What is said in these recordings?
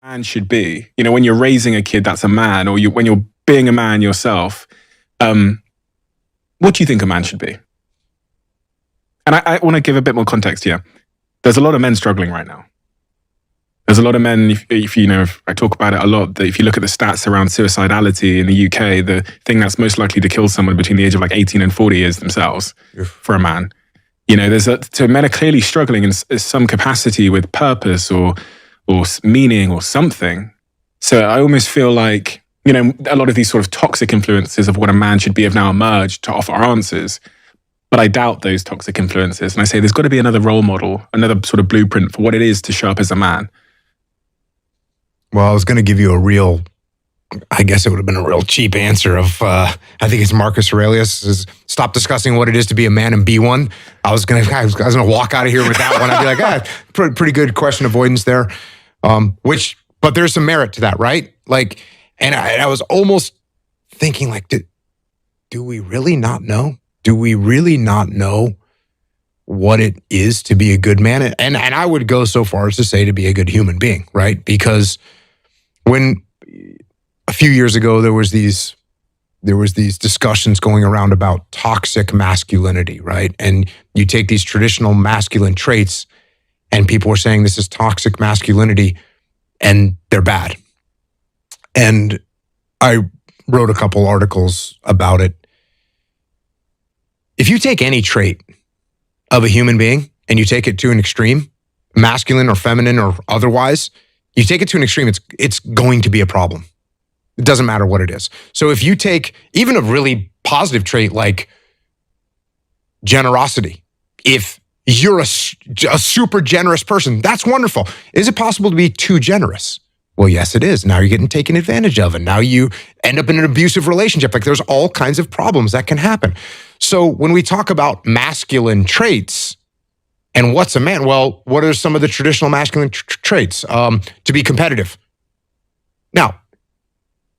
man should be, when you're raising a kid that's a man, or when you're being a man yourself, what do you think a man should be? And I want to give a bit more context here. There's a lot of men struggling right now. There's a lot of men, if I talk about it a lot, that if you look at the stats around suicidality in the UK, the thing that's most likely to kill someone between the age of 18 and 40 is themselves. For a man. So men are clearly struggling in some capacity with purpose or meaning or something. So I almost feel like, a lot of these sort of toxic influences of what a man should be have now emerged to offer answers. But I doubt those toxic influences. And I say there's got to be another role model, another sort of blueprint for what it is to show up as a man. Well, I was going to give you I guess it would have been a real cheap answer of, I think it's Marcus Aurelius, is stop discussing what it is to be a man and be one. I was going to walk out of here with that one. I'd be like, pretty good question avoidance there. But there's some merit to that, right? And I was almost thinking do we really not know? Do we really not know what it is to be a good man? And I would go so far as to say to be a good human being, right? Because when a few years ago there was these discussions going around about toxic masculinity, right? And you take these traditional masculine traits and people were saying this is toxic masculinity and they're bad. And I wrote a couple articles about it. If you take any trait of a human being and you take it to an extreme, masculine or feminine or otherwise, you take it to an extreme, it's going to be a problem. It doesn't matter what it is. So if you take even a really positive trait like generosity, if you're a super generous person, that's wonderful. Is it possible to be too generous? Well, yes, it is. Now you're getting taken advantage of, and now you end up in an abusive relationship. There's all kinds of problems that can happen. So when we talk about masculine traits and what's a man, well, what are some of the traditional masculine traits? To be competitive. Now,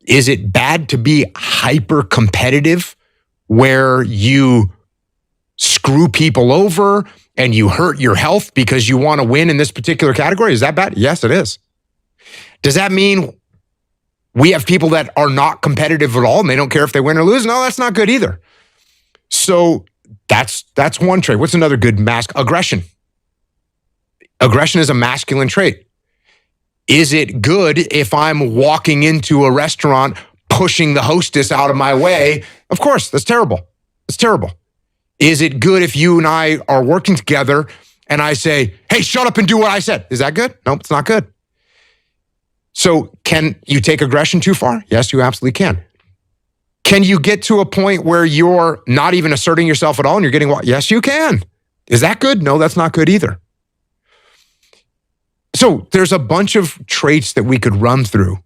is it bad to be hyper competitive where you screw people over and you hurt your health because you want to win in this particular category? Is that bad? Yes, it is. Does that mean we have people that are not competitive at all and they don't care if they win or lose? No, that's not good either. So that's one trait. What's another good aggression? Aggression is a masculine trait. Is it good if I'm walking into a restaurant pushing the hostess out of my way? Of course, that's terrible. It's terrible. Is it good if you and I are working together and I say, hey, shut up and do what I said? Is that good? No, it's not good. So can you take aggression too far? Yes, you absolutely can. Can you get to a point where you're not even asserting yourself at all and you're getting what? Yes, you can. Is that good? No, that's not good either. So there's a bunch of traits that we could run through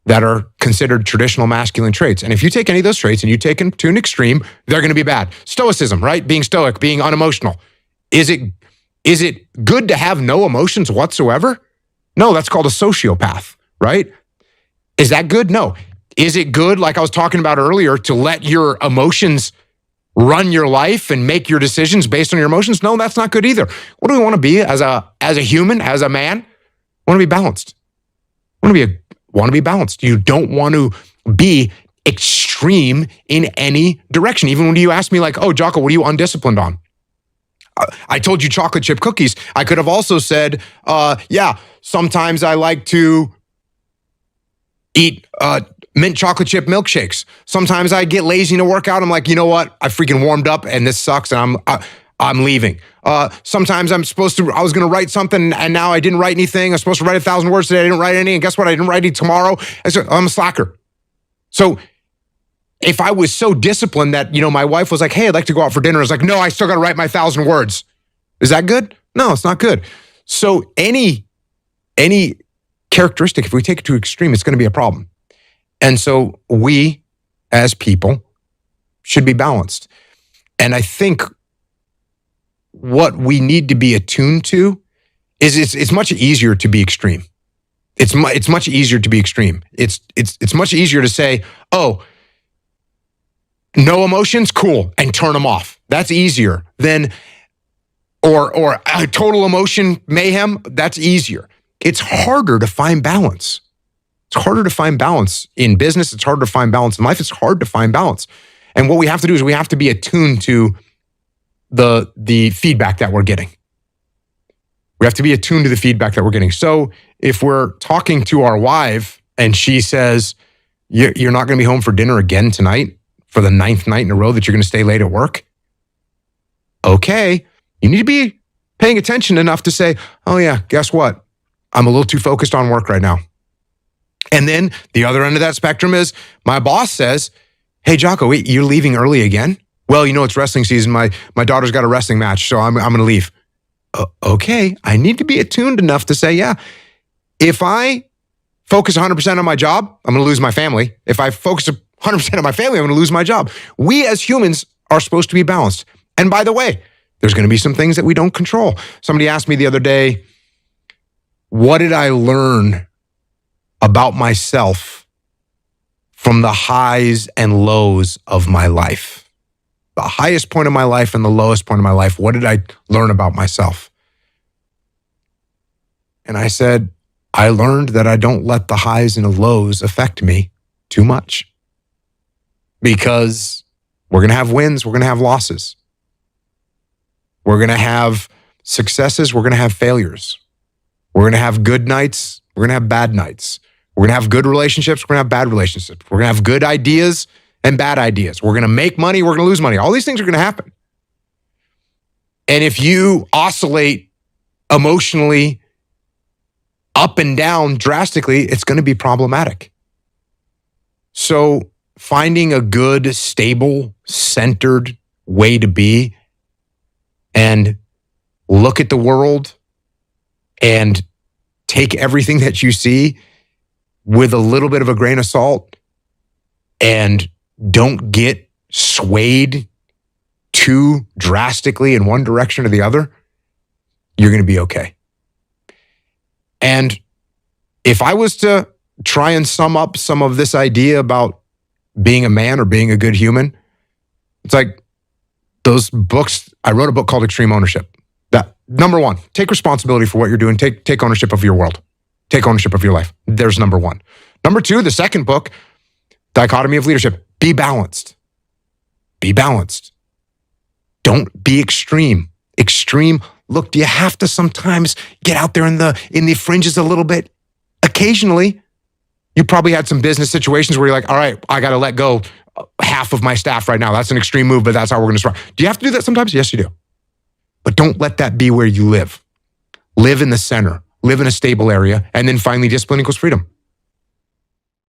that are considered traditional masculine traits. And if you take any of those traits and you take them to an extreme, they're going to be bad. Stoicism, right? Being stoic, being unemotional. Is it good to have no emotions whatsoever? No, that's called a sociopath, right? Is that good? No. Is it good, like I was talking about earlier, to let your emotions run your life and make your decisions based on your emotions? No, that's not good either. What do we want to be as a human, as a man? Want to be balanced. Want to be balanced. You don't want to be extreme in any direction. Even when you ask me oh, Jocko, what are you undisciplined on? I told you chocolate chip cookies. I could have also said, sometimes I like to eat mint chocolate chip milkshakes. Sometimes I get lazy to work out. I'm like, you know what? I freaking warmed up and this sucks and I'm leaving. Sometimes I was going to write something and now I didn't write anything. I was supposed to write 1,000 words today. I didn't write any. And guess what? I didn't write any tomorrow. I'm a slacker. So if I was so disciplined that, my wife was like, hey, I'd like to go out for dinner. I was like, no, I still got to write my 1,000 words. Is that good? No, it's not good. So any characteristic, if we take it to extreme, it's going to be a problem. And so we as people should be balanced. And I think what we need to be attuned to is it's much easier to be extreme. It's much easier to be extreme. It's much easier to say, oh, no emotions, cool, and turn them off. That's easier than, or total emotion mayhem, that's easier. It's harder to find balance. It's harder to find balance in business. It's harder to find balance in life. It's hard to find balance. And what we have to do is we have to be attuned to the feedback that we're getting. We have to be attuned to the feedback that we're getting. So if we're talking to our wife and she says, you're not going to be home for dinner again tonight for the 9th night in a row that you're going to stay late at work. Okay. You need to be paying attention enough to say, oh yeah, guess what? I'm a little too focused on work right now. And then the other end of that spectrum is my boss says, hey, Jocko, wait, you're leaving early again? Well, it's wrestling season. My daughter's got a wrestling match, so I'm going to leave. Okay, I need to be attuned enough to say, yeah, if I focus 100% on my job, I'm going to lose my family. If I focus 100% on my family, I'm going to lose my job. We as humans are supposed to be balanced. And by the way, there's going to be some things that we don't control. Somebody asked me the other day, what did I learn about myself from the highs and lows of my life? The highest point of my life and the lowest point of my life. What did I learn about myself? And I said, I learned that I don't let the highs and the lows affect me too much. Because we're going to have wins, we're going to have losses. We're going to have successes, we're going to have failures. We're going to have good nights, we're going to have bad nights. We're going to have good relationships, we're going to have bad relationships. We're going to have good ideas and bad ideas. We're going to make money, we're going to lose money. All these things are going to happen. And if you oscillate emotionally up and down drastically, it's going to be problematic. So finding a good, stable, centered way to be and look at the world and take everything that you see with a little bit of a grain of salt and don't get swayed too drastically in one direction or the other, you're going to be okay. And if I was to try and sum up some of this idea about being a man or being a good human, it's like those books. I wrote a book called Extreme Ownership. That number one, take responsibility for what you're doing. Take ownership of your world. Take ownership of your life. There's number one. Number two, the second book, Dichotomy of Leadership. Be balanced. Be balanced. Don't be extreme. Extreme. Look, do you have to sometimes get out there in the fringes a little bit? Occasionally, you probably had some business situations where you're like, all right, I got to let go half of my staff right now. That's an extreme move, but that's how we're going to start. Do you have to do that sometimes? Yes, you do. But don't let that be where you live. Live in the center. Live in a stable area. And then finally, discipline equals freedom.